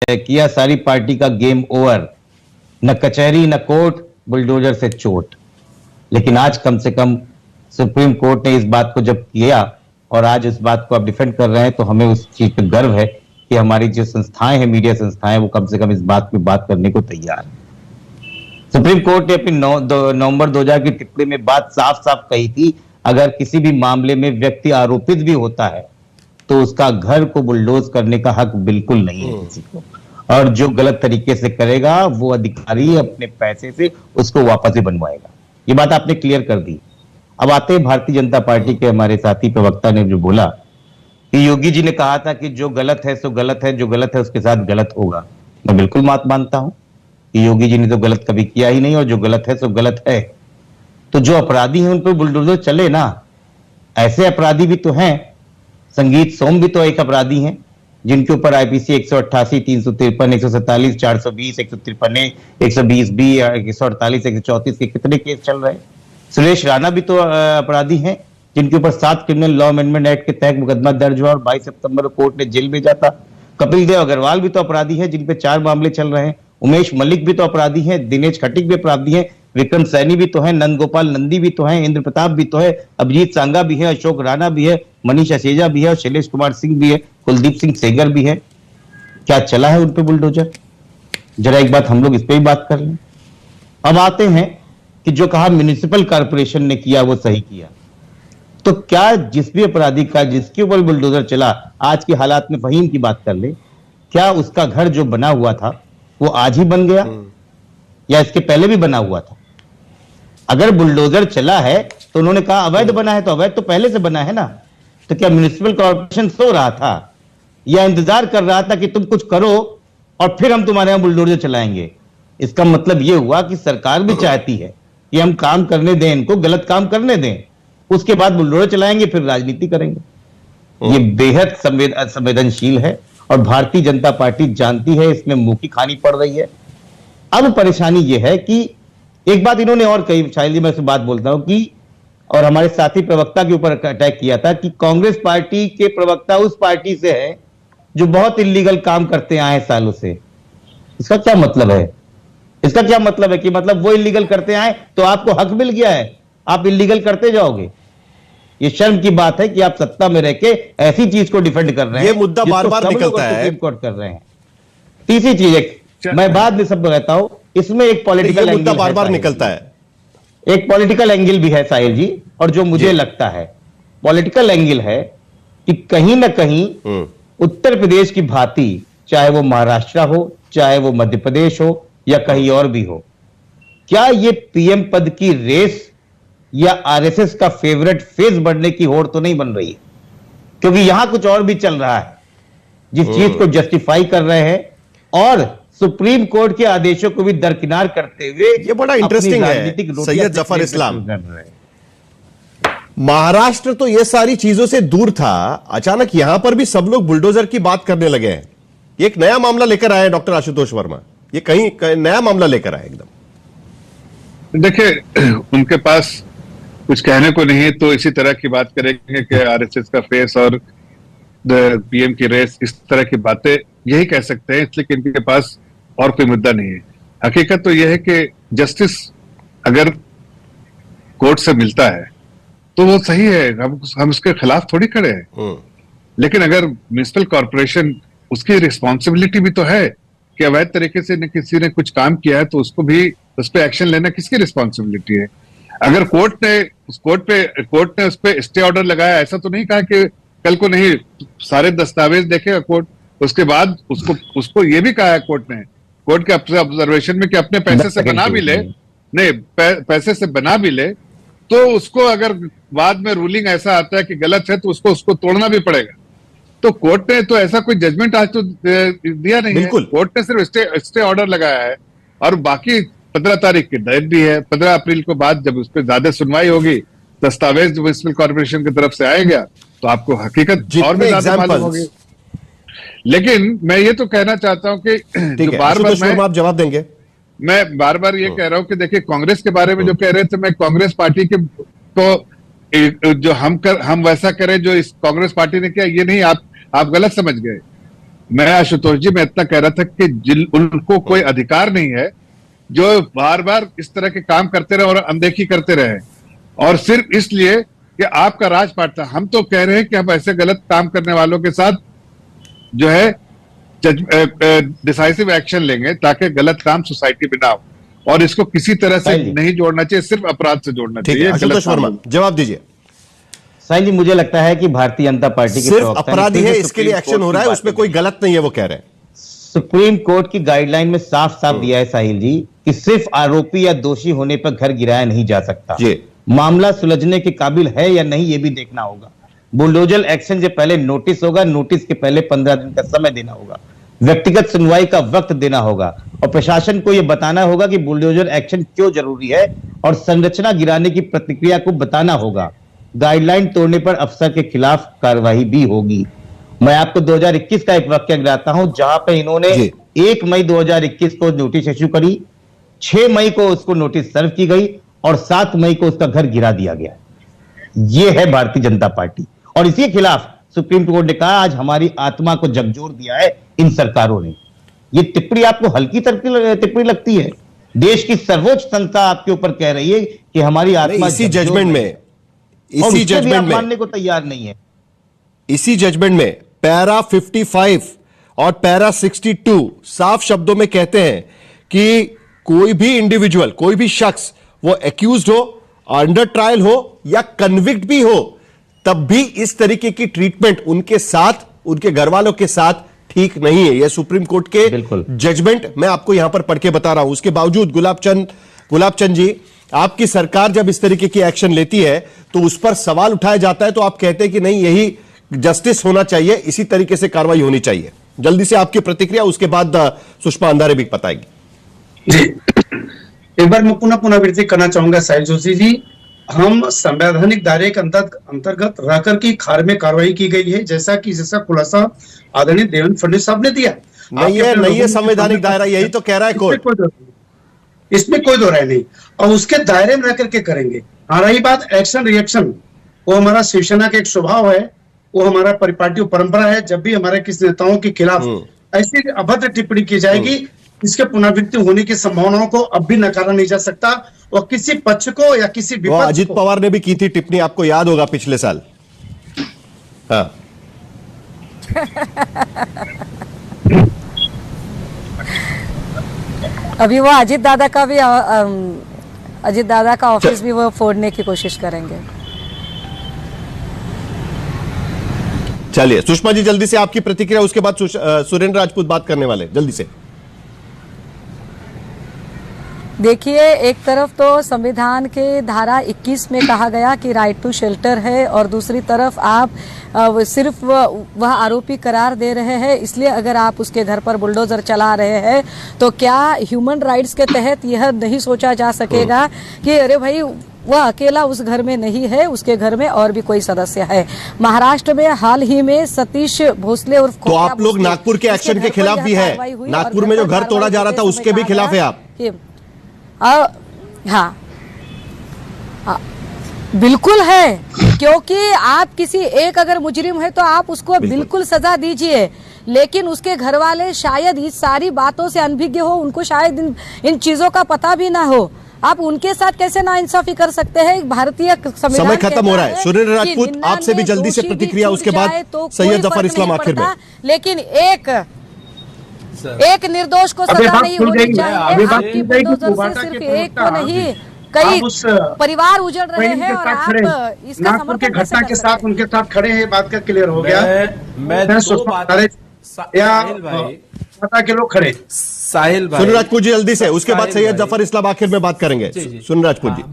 किया सारी पार्टी का गेम ओवर, न कचहरी न कोर्ट, बुलडोजर से चोट। लेकिन आज कम से कम सुप्रीम कोर्ट ने इस बात को जब किया और आज इस बात को आप डिफेंड कर रहे हैं, तो हमें उस चीज पर गर्व है कि हमारी जो संस्थाएं हैं, मीडिया संस्थाएं, वो कम से कम इस बात की बात करने को तैयार है। सुप्रीम कोर्ट ने अपनी नवंबर 2000 की टिप्पणी में बात साफ साफ कही थी, अगर किसी भी मामले में व्यक्ति आरोपित भी होता है तो उसका घर को बुलडोज करने का हक बिल्कुल नहीं है किसी को, और जो गलत तरीके से करेगा वो अधिकारी अपने पैसे से उसको वापस ही बनवाएगा। ये बात आपने क्लियर कर दी। अब आते हैं भारतीय जनता पार्टी के हमारे साथी प्रवक्ता ने जो बोला कि योगी जी ने कहा था कि जो गलत है सो गलत है, जो गलत है उसके साथ गलत होगा। मैं बिल्कुल मानता हूं कि योगी जी ने तो गलत कभी किया ही नहीं, और जो गलत है सो गलत है। तो जो अपराधी हैं उन पर बुलडोजर चले ना, ऐसे अपराधी भी तो हैं। संगीत सोम भी तो एक अपराधी हैं जिनके ऊपर आईपीसी 188, 353, 147, 420, 153, 120 बी, 148, 134 के कितने केस चल रहे हैं। सुरेश राणा भी तो अपराधी हैं जिनके ऊपर 7 क्रिमिनल लॉ अमेंडमेंट एक्ट के तहत मुकदमा दर्ज हुआ और 22 सितंबर को कोर्ट ने जेल भेजा था। कपिल देव अग्रवाल भी तो अपराधी हैं जिन पे 4 मामले चल रहे हैं। उमेश मलिक भी तो अपराधी हैं, दिनेश खटिक भी अपराधी हैं, विक्रम सैनी भी तो है, नंद गोपाल नंदी भी तो है, इंद्र प्रताप भी तो है, अभिजीत सांगा भी है, अशोक राणा भी है, मनीष असेजा भी है, और शैलेश कुमार सिंह भी है, कुलदीप सिंह सेगर भी है। क्या चला है उन पे बुलडोजर? जरा एक बात हम लोग इस पे ही बात कर लें। अब आते हैं कि जो कहा म्युनिसिपल कॉर्पोरेशन ने किया वो सही किया, तो क्या जिस भी अपराधी का जिसके ऊपर बुलडोजर चला, आज के हालात में फहीम की बात कर ले, क्या उसका घर जो बना हुआ था वो आज ही बन गया या इसके पहले भी बना हुआ था? अगर बुलडोजर चला है तो उन्होंने कहा अवैध बना है, तो अवैध तो पहले से बना है ना। तो क्या म्युनिसिपल कॉर्पोरेशन सो रहा था या इंतजार कर रहा था कि तुम कुछ करो और फिर हम तुम्हारे यहां बुलडोजर चलाएंगे? इसका मतलब यह हुआ कि सरकार भी चाहती है कि हम काम करने दें, इनको गलत काम करने दें, उसके बाद बुलडोजर चलाएंगे, फिर राजनीति करेंगे। ये बेहद संवेदनशील है और भारतीय जनता पार्टी जानती है इसमें मुंह की खानी पड़ रही है। अब परेशानी यह है कि एक बात इन्होंने और कही, शायद जी मैं इस बात बोलता हूं कि, और हमारे साथी प्रवक्ता के ऊपर अटैक किया था कि कांग्रेस पार्टी के प्रवक्ता उस पार्टी से है जो बहुत इलीगल काम करते आए सालों से। इसका क्या मतलब है? इसका क्या मतलब है कि मतलब वो इलीगल करते आए तो आपको हक मिल गया है, आप इलीगल करते जाओगे? ये शर्म की बात है कि आप सत्ता में रह के ऐसी चीज को डिफेंड कर रहे हैं। ये मुद्दा बार बार निकलता है, सुप्रीम कोर्ट कर रहे हैं। तीसरी चीज एक, मैं बाद में सब कहता हूं, इसमें एक पॉलिटिकल मुद्दा बार बार निकलता है, एक पॉलिटिकल एंगल भी है साहिल जी, और जो मुझे लगता है पॉलिटिकल एंगल है कि कहीं ना कहीं उत्तर प्रदेश की भांति, चाहे वो महाराष्ट्र हो, चाहे वो मध्य प्रदेश हो या कहीं और भी हो, क्या ये पीएम पद की रेस या आरएसएस का फेवरेट फेस बनने की होड़ तो नहीं बन रही है? क्योंकि यहां कुछ और भी चल रहा है जिस चीज को जस्टिफाई कर रहे हैं और सुप्रीम कोर्ट के आदेशों को भी दरकिनार करते हुए ये बड़ा इंटरेस्टिंग है सैयद जफर इस्लाम। महाराष्ट्र तो ये सारी चीजों से दूर था, अचानक यहां पर भी सब लोग बुलडोजर की बात करने लगे हैं। ये एक नया मामला लेकर आए डॉक्टर आशुतोष वर्मा, ये कहीं नया मामला लेकर आए एकदम। देखिए, उनके पास कुछ कहने को नहीं है तो इसी तरह की बात करेंगे कि आरएसएस का फेस और पीएम की रेस, इस तरह की बातें यही कह सकते हैं, इसलिए कि इनके पास और कोई मुद्दा नहीं है। हकीकत तो यह है कि जस्टिस अगर कोर्ट से मिलता है तो वो सही है, हम उसके खिलाफ थोड़ी खड़े हैं। लेकिन अगर म्युनिसिपल कॉर्पोरेशन, उसकी रिस्पॉन्सिबिलिटी भी तो है कि अवैध तरीके से किसी ने कुछ काम किया है तो उसको भी उस पर एक्शन लेना किसकी रिस्पॉन्सिबिलिटी है? अगर कोर्ट ने उस पर स्टे ऑर्डर लगाया, ऐसा तो नहीं कहा कि कल को नहीं सारे दस्तावेज देखेगा कोर्ट, उसके बाद उसको ये भी कहा है कोर्ट के ऑब्जर्वेशन में कि अपने पैसे से बना भी ले, नहीं पैसे से बना भी ले, तो उसको अगर बाद में रूलिंग ऐसा आता है कि गलत है तो उसको तोड़ना भी पड़ेगा। तो कोर्ट ने तो ऐसा कोई जजमेंट आज तो दिया नहीं है। कोर्ट ने सिर्फ स्टे ऑर्डर लगाया है और बाकी 15 तारीख की डेट भी है। 15 अप्रैल को बाद जब उस पर ज्यादा सुनवाई होगी, दस्तावेज म्युनिसिपल कॉर्पोरेशन की तरफ से आएगा तो आपको हकीकत और भी ज्यादा मालूम होगी। लेकिन मैं ये तो कहना चाहता हूं कि बार-बार आप जवाब देंगे, मैं बार-बार ये कह रहा हूं कि देखिए, कांग्रेस के बारे में जो कह रहे थे, मैं कांग्रेस पार्टी के को जो हम वैसा करें जो इस कांग्रेस पार्टी ने किया, ये नहीं, आप गलत समझ गए। मैं आशुतोष जी, मैं इतना कह रहा था कि उनको कोई अधिकार नहीं है जो बार बार इस तरह के काम करते रहे और अनदेखी करते रहे, और सिर्फ इसलिए कि आपका राजपाट था। हम तो कह रहे हैं कि हम ऐसे गलत काम करने वालों के साथ जो है डिसाइसिव एक्शन लेंगे ताकि गलत काम सोसाइटी में ना हो, और इसको किसी तरह से नहीं जोड़ना चाहिए, सिर्फ अपराध से जोड़ना चाहिए। आशुतोष वर्मा, जवाब दीजिए। साईं जी, मुझे लगता है कि भारतीय जनता पार्टी की सिर्फ अपराधी है, इसके लिए एक्शन हो रहा है, उसमें कोई गलत नहीं है, वो कह रहे हैं। सुप्रीम कोर्ट की गाइडलाइन में साफ साफ दिया है साहिल जी कि सिर्फ आरोपी या दोषी होने पर घर गिराया नहीं जा सकता। मामला सुलझने के काबिल है या नहीं, यह भी देखना होगा। बुलडोजर एक्शन से पहले नोटिस होगा, नोटिस के पहले 15 दिन का समय देना होगा, व्यक्तिगत सुनवाई का वक्त देना होगा, और प्रशासन को यह बताना होगा कि बुलडोजर एक्शन क्यों जरूरी है, और संरचना गिराने की प्रतिक्रिया को बताना होगा। गाइडलाइन तोड़ने पर अफसर के खिलाफ कार्रवाई भी होगी। मैं आपको 2021 का एक वाक्य गिराता हूं, जहां पे इन्होंने 1 मई 2021 को नोटिस इश्यू करी, 6 मई को उसको नोटिस सर्व की गई, और 7 मई को उसका घर गिरा दिया गया। यह है भारतीय जनता पार्टी, और इसी के खिलाफ सुप्रीम कोर्ट ने कहा आज हमारी आत्मा को झकझोर दिया है इन सरकारों ने। यह टिप्पणी आपको हल्की टिप्पणी लगती है? देश की सर्वोच्च संस्था आपके ऊपर कह रही है कि हमारी आत्मा इसी जजमेंट में, इसी जजमेंट में मानने को तैयार नहीं है। इसी जजमेंट में पैरा 55 और पैरा 62 साफ शब्दों में कहते हैं कि कोई भी इंडिविजुअल, कोई भी शख्स, वो एक्यूज्ड हो, अंडर ट्रायल हो या कन्विक्ट भी हो, तब भी इस तरीके की ट्रीटमेंट उनके साथ, उनके घर वालों के साथ ठीक नहीं है। यह सुप्रीम कोर्ट के जजमेंट मैं आपको यहां पर पढ़ के बता रहा हूं। उसके बावजूद गुलाबचंद जी, आपकी सरकार जब इस तरीके की एक्शन लेती है तो उस पर सवाल उठाया जाता है, तो आप कहते हैं कि नहीं, यही जस्टिस होना चाहिए, इसी तरीके से कार्रवाई होनी चाहिए। जल्दी से आपकी प्रतिक्रिया, उसके बाद सुषमा अंधारे भी बताएगी। जी, एक बार मैं पुनरावृत्ति करना चाहूंगा साहिल जोशी जी, हम संवैधानिक दायरे के अंतर्गत रहकर की कार्रवाई की गई है, जैसा खुलासा आदरणीय देवेंद्र फडणवीस साहब ने दिया। नहीं है संवैधानिक दायरा, यही तो कह रहा है कोर्ट। इसमें कोई दो राय नहीं, और उसके दायरे में रह करके करेंगे। हाँ, रही बात एक्शन रिएक्शन, वो हमारा शिवसेना का एक स्वभाव है, वो हमारा परिपाटी परंपरा है। जब भी हमारे किसी नेताओं के खिलाफ ऐसी अभद्र टिप्पणी की जाएगी, इसके पुनरावृत्ति होने की संभावनाओं को अब भी नकारा नहीं जा सकता, और किसी पक्ष को या किसी विपक्ष अजित पवार ने भी की थी टिप्पणी, आपको याद होगा पिछले साल। हाँ। अभी वो अजित दादा का ऑफिस भी वो फोड़ने की कोशिश करेंगे। चलिए सुषमा जी, जल्दी से आपकी प्रतिक्रिया, उसके बाद सुरेंद्र राजपूत बात करने वाले, जल्दी से। देखिए, एक तरफ तो संविधान के धारा 21 में कहा गया कि राइट टू शेल्टर है, और दूसरी तरफ आप सिर्फ वह आरोपी करार दे रहे हैं, इसलिए अगर आप उसके घर पर बुलडोजर चला रहे हैं तो क्या ह्यूमन राइट्स के तहत यह नहीं सोचा जा सकेगा कि अरे भाई, वह अकेला उस घर में नहीं है, उसके घर में और भी कोई सदस्य है। महाराष्ट्र में हाल ही में सतीश भोसले और तो आप लोग नागपुर के एक्शन के खिलाफ भी है, नागपुर में जो घर तोड़ा जा रहा था उसके भी खिलाफ है आप? हाँ, बिल्कुल है, क्योंकि आप किसी एक अगर मुजरिम है तो आप उसको बिल्कुल सजा दीजिए, लेकिन उसके घर वाले शायद इस सारी बातों से अनभिज्ञ हो, उनको शायद इन चीजों का पता भी ना हो। आप उनके साथ कैसे नाइंसाफी कर सकते हैं? भारतीय संविधान समय खत्म हो रहा है। सुरेंद्र राजपूत, आपसे भी जल्दी से प्रतिक्रिया, उसके बाद सैयद जफर इस्लाम आखिर में। लेकिन एक निर्दोष को सजा नहीं होनी चाहिए। आपकी बुलडोजर से सिर्फ एक को नहीं, कई परिवार उजड़ रहे हैं, और आप इसका नागपुर के घटना के साथ उनके साथ खड़े हैं। बात का क्लियर हो गया। मैं दो बातें, के लोग खड़े। साहिल भाई, सुन राजपूत जी जल्दी से, उसके बाद सैयद जफर इस्लाम आखिर में बात करेंगे। सुन राजपूत जी,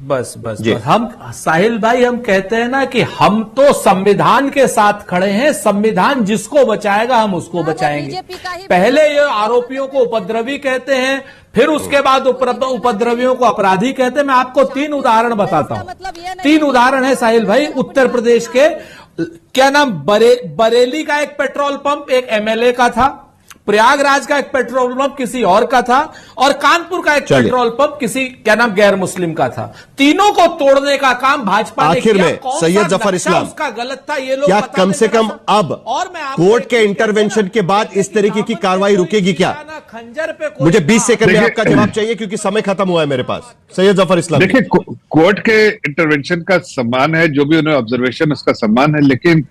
बस हम साहिल भाई, हम कहते हैं ना कि हम तो संविधान के साथ खड़े हैं, संविधान जिसको बचाएगा हम उसको बचाएंगे। पहले ये आरोपियों को उपद्रवी कहते हैं, फिर उसके बाद उपद्रवियों को अपराधी कहते हैं। मैं आपको 3 उदाहरण बताता हूं। 3 उदाहरण है साहिल भाई। उत्तर प्रदेश के क्या नाम, बरेली का एक पेट्रोल पंप एक एमएलए का था, प्रयागराज का एक पेट्रोल पंप किसी और का था और कानपुर का एक चलिए। पेट्रोल पंप किसी क्या नाम गैर मुस्लिम का था। तीनों को तोड़ने का काम भाजपा ने आखिर किया। में कौन सा सैयद जफर नक्शा इस्लाम उसका गलत था, ये लोग क्या बता कम दें से जरा कम सा। अब और मैं आपको कोर्ट एक के चीज इंटरवेंशन कहता के बाद हूं, इस तरीके की कार्रवाई रुकेगी क्या? खंजर पे कोई मुझे 20 सेकंड में देखिए- आपका जवाब चाहिए क्योंकि समय खत्म हुआ है मेरे पास। सैयद जफर इस्लाम देखिए, कोर्ट के इंटरवेंशन का सम्मान है, जो भी उन्हें ऑब्जर्वेशन उसका सम्मान है, लेकिन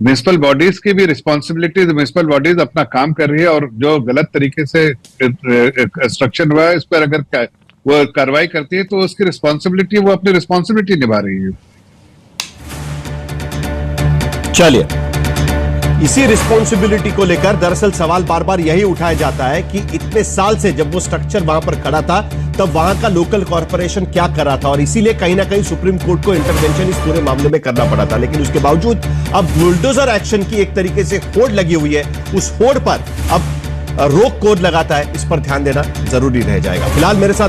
म्युनिसिपल बॉडीज की भी रिस्पॉन्सिबिलिटी, म्युनिसिपल बॉडीज अपना काम कर रही है और जो गलत तरीके से कंस्ट्रक्शन हुआ है इस पर अगर वो कार्रवाई करती है तो उसकी रिस्पॉन्सिबिलिटी, वो अपनी रिस्पॉन्सिबिलिटी निभा रही है। चलिए, इसी रिस्पॉन्सिबिलिटी को लेकर दरअसल सवाल बार बार यही उठाया जाता है कि इतने साल से जब वो स्ट्रक्चर वहां पर खड़ा था तब वहां का लोकल कॉर्पोरेशन क्या कर रहा था, और इसीलिए कहीं ना कहीं सुप्रीम कोर्ट को इंटरवेंशन इस पूरे मामले में करना पड़ा था। लेकिन उसके बावजूद अब बुलडोजर एक्शन की एक तरीके से होड़ लगी हुई है, उस होड़ पर अब रोक कौन लगाता है, इस पर ध्यान देना जरूरी रह जाएगा। फिलहाल मेरे साथ